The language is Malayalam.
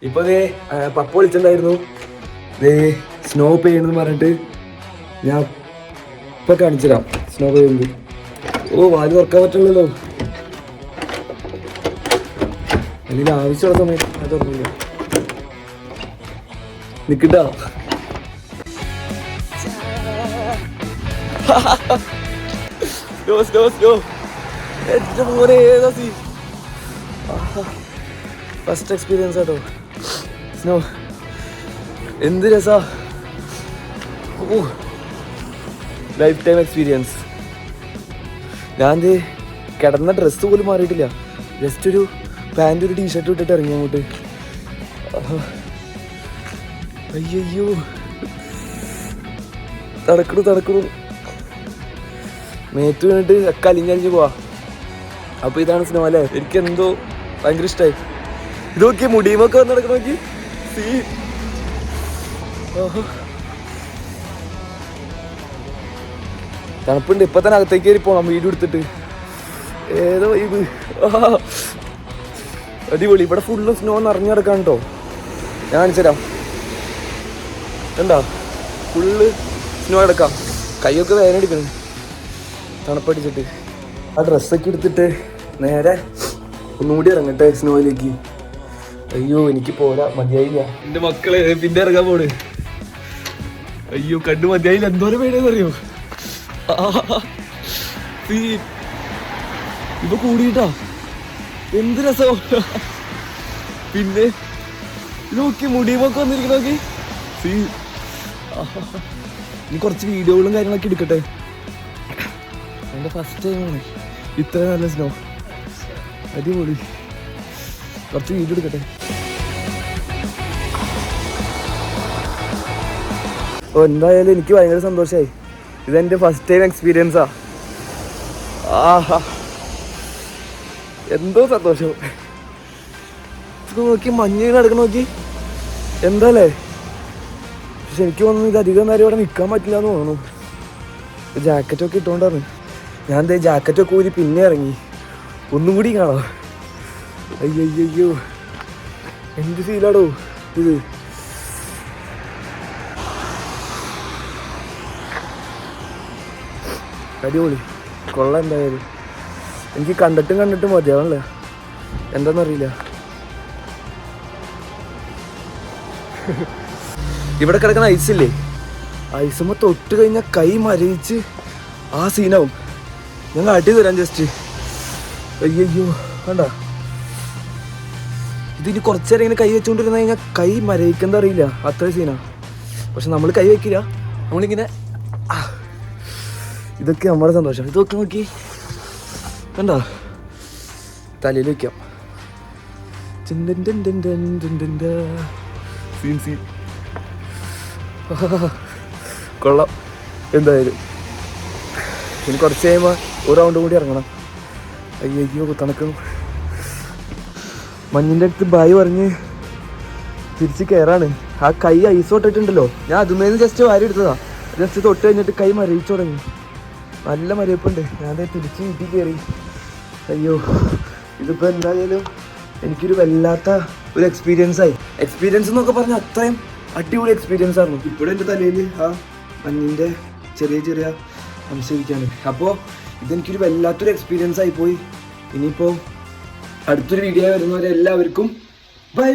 ഇപ്പൊ പപ്പ വിളിച്ചിട്ടുണ്ടായിരുന്നു സ്നോ പെയ്യണമെന്ന് പറഞ്ഞിട്ട് ഞാൻ ഇപ്പൊ കാണിച്ചുതരാം. സ്നോ പെയ്യുന്നത് വാല് തുറക്കാൻ പറ്റുള്ളല്ലോ. അല്ലെങ്കിൽ ആവശ്യമുള്ള സമയത്ത് അത് തുറന്നില്ല. നിക്കട്ടാ ഫസ്റ്റ് എക്സ്പീരിയൻസ് ആട്ടോ സ്നോ. എന്ത് രസാ, ലൈഫ് ടൈം എക്സ്പീരിയൻസ്. ഞാൻ കിടന്ന ഡ്രസ്സ് പോലും മാറിയിട്ടില്ല. ജസ്റ്റ് ഒരു പാൻറ് ഒരു ടീഷർട്ട് ഇട്ടിട്ട് ഇറങ്ങി അങ്ങോട്ട്. അയ്യോ തടക്കണു മേത്ത് വീണിട്ട് ഒക്കെ അലിഞ്ഞലിഞ്ഞ് പോവാ. അപ്പൊ ഇതാണ് സ്നോ അല്ലേ. എനിക്ക് എന്തോ ഭയങ്കര ഇഷ്ടമായി. ഇത് നോക്കി മുടിയുമൊക്കെ വന്ന് നടക്കണ നോക്കി. തണുപ്പുണ്ട്. ഇപ്പൊ തന്നെ അകത്തേക്ക് കയറി പോണം വീഡിയോ എടുത്തിട്ട്. ഏതോ ഇത് അടിപൊളി. ഇവിടെ ഫുള്ള് സ്നോ നിറഞ്ഞു കിടക്കാൻ കേട്ടോ. ഞാൻ കാണിച്ചുതരാം. എന്താ ഫുള്ള് സ്നോ കിടക്കാം. കൈയൊക്കെ വേദന എടുക്കണം തണുപ്പടിച്ചിട്ട്. ആ ഡ്രസ്സൊക്കെ എടുത്തിട്ട് നേരെ ഒന്നുകൂടി ഇറങ്ങട്ടെ സ്നോയിലേക്ക്. അയ്യോ എനിക്ക് പോരാ, മതിയായില്ല. എന്റെ മക്കള് പിന്നെ ഇറങ്ങാൻ പോണ്. അയ്യോ കണ്ടു മതിയായില്ല. എന്തോരം പേടിയെന്ന് അറിയോ. ഇപ്പൊ കൂടിയിട്ടാ എന്ത് രസം. പിന്നെ നോക്കി മുടിയുമൊക്കെ വന്നിരിക്കുന്ന നോക്കി. ഇനി കുറച്ച് വീഡിയോകളും കാര്യങ്ങളൊക്കെ എടുക്കട്ടെ. എൻ്റെ ഫസ്റ്റ് ടൈമാണ് ഇത്ര നല്ല സ്നോ. അടിപൊളി. കുറച്ച് വീഡിയോ എടുക്കട്ടെ. എന്തായാലും എനിക്ക് ഭയങ്കര സന്തോഷമായി. ഇതെൻ്റെ ഫസ്റ്റ് ടൈം എക്സ്പീരിയൻസാ. എന്തോ സന്തോഷം. നോക്കി മഞ്ഞ് നടക്കണ നോക്കി. എന്താല്ലേ. പക്ഷെ എനിക്ക് തോന്നുന്നു ഇത് അധികം നേരം ഇവിടെ നിൽക്കാൻ പറ്റില്ല എന്ന് തോന്നുന്നു. ജാക്കറ്റൊക്കെ ഇട്ടുകൊണ്ടാണ് ഞാൻ ജാക്കറ്റൊക്കെ ഊരി പിന്നെ ഇറങ്ങി. ഒന്നും കൂടി കാണാം. അയ്യോ എന്ത് ഫീലാടോ ഇത്. അടിപൊളി കൊള്ളാം. എന്തായാലും എനിക്ക് കണ്ടിട്ടും മതിയാവണല്ലേ. എന്താണെന്നറിയില്ല. ഇവിടെ കിടക്കുന്ന ഐസില്ലേ, ഐസുമ്പോൾ തൊട്ട് കഴിഞ്ഞാൽ കൈ മരവിച്ച് ആ സീനാവും. ഞാൻ കാട്ടി തരാം ജസ്റ്റ്. അയ്യോ വേണ്ട. ഇതിന് കുറച്ച് നേരം ഇങ്ങനെ കൈ വെച്ചുകൊണ്ടിരുന്ന കഴിഞ്ഞാൽ കൈ മരവിക്കെന്താ അറിയില്ല. അത്ര സീനാ. പക്ഷെ നമ്മൾ കൈ വയ്ക്കില്ല. നമ്മളിങ്ങനെ ഇതൊക്കെ നമ്മുടെ സന്തോഷം. ഇതൊക്കെ നോക്കി കണ്ടോ. തലയിൽ വയ്ക്കാം. കൊള്ളാം. എന്തായാലും ഇനി കുറച്ച് കഴിയുമ്പോൾ ഒരു റൗണ്ട് കൂടി ഇറങ്ങണം. അയ്യോ തണുക്കണം. മഞ്ഞിൻ്റെ അടുത്ത് ബായ് പറഞ്ഞ് തിരിച്ച് കയറാണ്. ആ കൈ ഐസ് തൊട്ടിട്ടുണ്ടല്ലോ. ഞാൻ അതുമേന്ന് ജസ്റ്റ് വാരി എടുത്തതാ. ജസ്റ്റ് തൊട്ട് കഴിഞ്ഞിട്ട് കൈ മരവിച്ചു തുടങ്ങി. നല്ല മരവിപ്പുണ്ട്. ഞാൻ തിരിച്ച് വീട്ടിൽ കയറി. അയ്യോ ഇതിപ്പോൾ എന്തായാലും എനിക്കൊരു വല്ലാത്ത ഒരു എക്സ്പീരിയൻസായി. എക്സ്പീരിയൻസ് എന്നൊക്കെ പറഞ്ഞാൽ അത്രയും അടിപൊളി എക്സ്പീരിയൻസ് ആയിരുന്നു. ഇപ്പോഴും എൻ്റെ തലയിൽ ആ മഞ്ഞിൻ്റെ ചെറിയ അംശിക്കാണ്. അപ്പോൾ ഇതെനിക്കൊരു വല്ലാത്തൊരു എക്സ്പീരിയൻസ് ആയിപ്പോയി. ഇനിയിപ്പോൾ അടുത്തൊരു വീഡിയോ വരുന്നവരെ എല്ലാവർക്കും ബൈ.